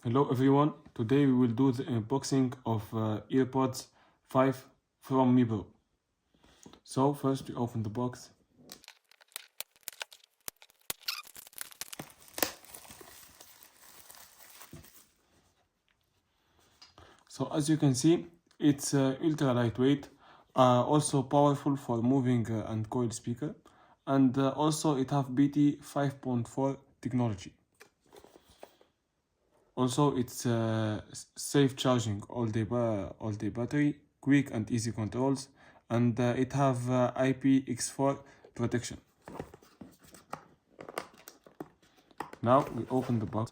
Hello everyone, today we will do the unboxing of Earbuds 5 from Mibro. So first we open the box. So as you can see, it's ultra lightweight, also powerful for moving and coil speaker, and also it have BT 5.4 technology. Also, it's safe charging, all day battery, quick and easy controls, and it have IPX4 protection. Now we open the box.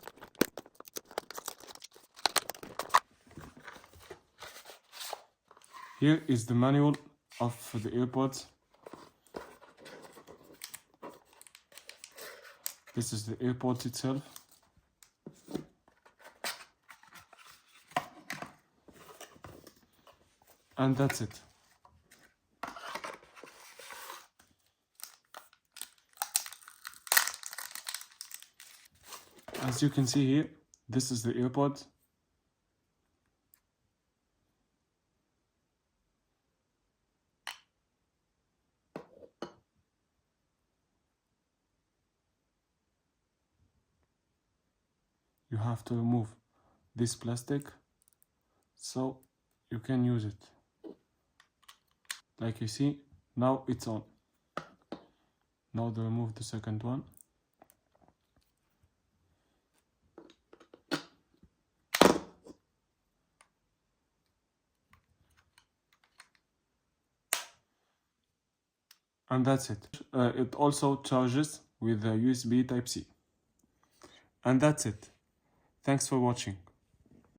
Here is the manual of the AirPods. This is the AirPods itself. And that's it. As you can see here, this is the AirPod. You have to remove this plastic so you can use it. Like you see, now it's on. Now to remove the second one. And that's it. It also charges with a USB Type-C. And that's it. Thanks for watching.